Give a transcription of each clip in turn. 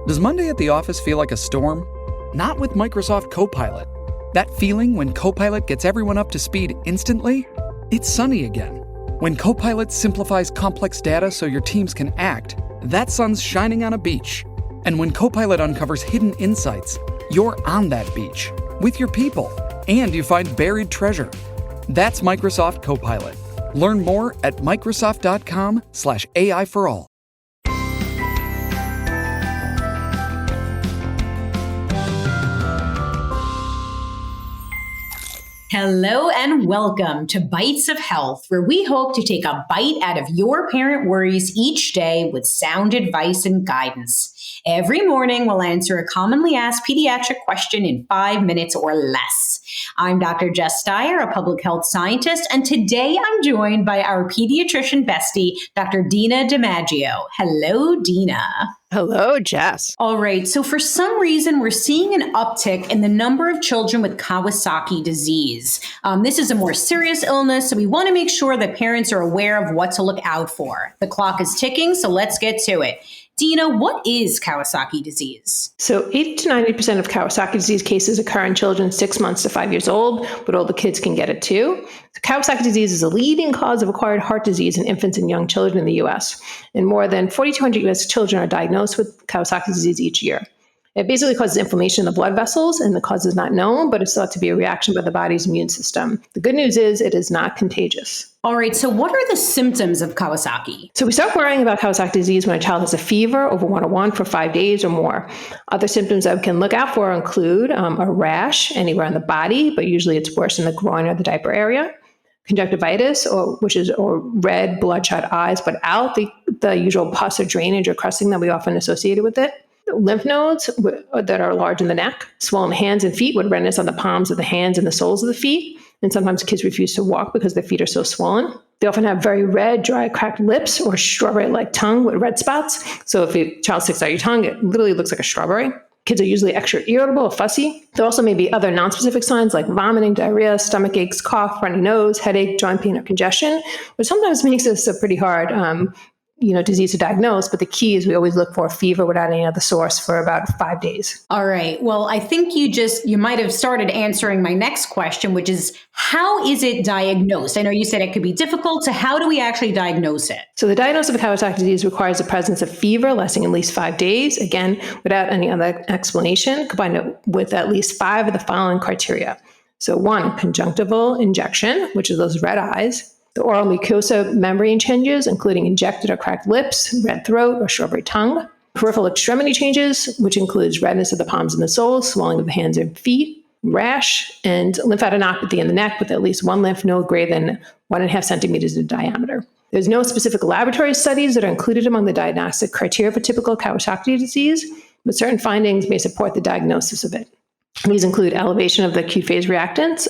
Does Monday at the office feel like a storm? Not with Microsoft Copilot. That feeling when Copilot gets everyone up to speed instantly? It's sunny again. When Copilot simplifies complex data so your teams can act, that sun's shining on a beach. And when Copilot uncovers hidden insights, you're on that beach with your people, and you find buried treasure. That's Microsoft Copilot. Learn more at Microsoft.com/AI for all. Hello and welcome to Bytes of Health, where we hope to take a bite out of your parent worries each day with sound advice and guidance. Every morning, we'll answer a commonly asked pediatric question in 5 minutes or less. I'm Dr. Jess Steier, a public health scientist, and today I'm joined by our pediatrician bestie, Dr. Dina DiMaggio. Hello, Dina. Hello, Jess. All right. So for some reason, we're seeing an uptick in the number of children with Kawasaki disease. This is a more serious illness, so we want to make sure that parents are aware of what to look out for. The clock is ticking, so let's get to it. Dina, what is Kawasaki disease? So 80 to 90% of Kawasaki disease cases occur in children 6 months to 5 years old, but older kids can get it too. So Kawasaki disease is a leading cause of acquired heart disease in infants and young children in the U.S. And more than 4,200 U.S. children are diagnosed with Kawasaki disease each year. It basically causes inflammation in the blood vessels, and the cause is not known, but it's thought to be a reaction by the body's immune system. The good news is it is not contagious. All right, so what are the symptoms of Kawasaki? So we start worrying about Kawasaki disease when a child has a fever over 101 for 5 days or more. Other symptoms that we can look out for include a rash anywhere on the body, but usually it's worse in the groin or the diaper area. Conjunctivitis, or red bloodshot eyes, but out the usual pus or drainage or crusting that we often associated with it. Lymph nodes that are large in the neck, swollen hands and feet with redness on the palms of the hands and the soles of the feet. And sometimes kids refuse to walk because their feet are so swollen. They often have very red, dry, cracked lips or strawberry-like tongue with red spots. So if a child sticks out your tongue, it literally looks like a strawberry. Kids are usually extra irritable or fussy. There also may be other nonspecific signs like vomiting, diarrhea, stomach aches, cough, runny nose, headache, joint pain, or congestion, which sometimes makes this a pretty hard disease to diagnose, but the key is we always look for a fever without any other source for about 5 days. All right. Well, I think you might have started answering my next question, which is how is it diagnosed? I know you said it could be difficult, so how do we actually diagnose it? So the diagnosis of Kawasaki disease requires the presence of fever lasting at least 5 days, again, without any other explanation, combined with at least 5 of the following criteria. So 1, conjunctival injection, which is those red eyes. The oral mucosa membrane changes, including injected or cracked lips, red throat, or strawberry tongue. Peripheral extremity changes, which includes redness of the palms and the soles, swelling of the hands and feet, rash, and lymphadenopathy in the neck with at least one lymph node greater than 1.5 centimeters in diameter. There's no specific laboratory studies that are included among the diagnostic criteria for typical Kawasaki disease, but certain findings may support the diagnosis of it. These include elevation of the acute phase reactants,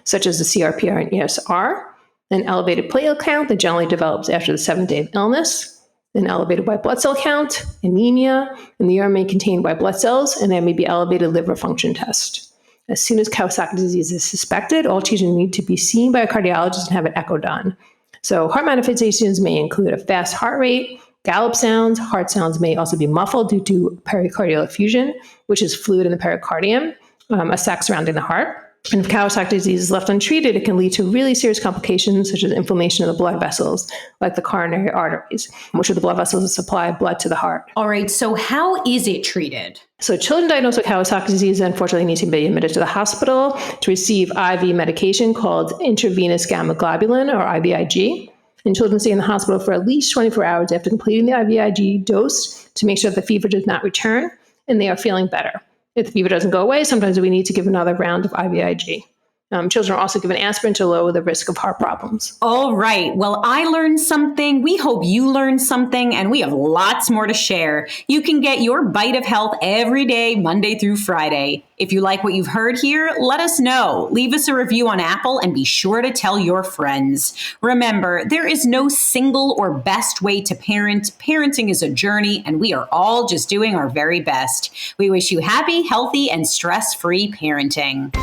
such as the CRPR and ESR, an elevated platelet count that generally develops after the 7th day of illness, an elevated white blood cell count, anemia, and the urine may contain white blood cells, and there may be elevated liver function test. As soon as Kawasaki disease is suspected, all children need to be seen by a cardiologist and have an echo done. So heart manifestations may include a fast heart rate, gallop sounds. Heart sounds may also be muffled due to pericardial effusion, which is fluid in the pericardium, a sac surrounding the heart. And if Kawasaki disease is left untreated, it can lead to really serious complications such as inflammation of the blood vessels, like the coronary arteries, which are the blood vessels that supply blood to the heart. All right, so how is it treated? So children diagnosed with Kawasaki disease unfortunately need to be admitted to the hospital to receive IV medication called intravenous gamma globulin, or IVIG. And children stay in the hospital for at least 24 hours after completing the IVIG dose to make sure that the fever does not return and they are feeling better. If the fever doesn't go away, sometimes we need to give another round of IVIG. Children are also given aspirin to lower the risk of heart problems. All right. Well, I learned something. We hope you learned something, and we have lots more to share. You can get your Bite of Health every day, Monday through Friday. If you like what you've heard here, let us know. Leave us a review on Apple and be sure to tell your friends. Remember, there is no single or best way to parent. Parenting is a journey, and we are all just doing our very best. We wish you happy, healthy, and stress-free parenting.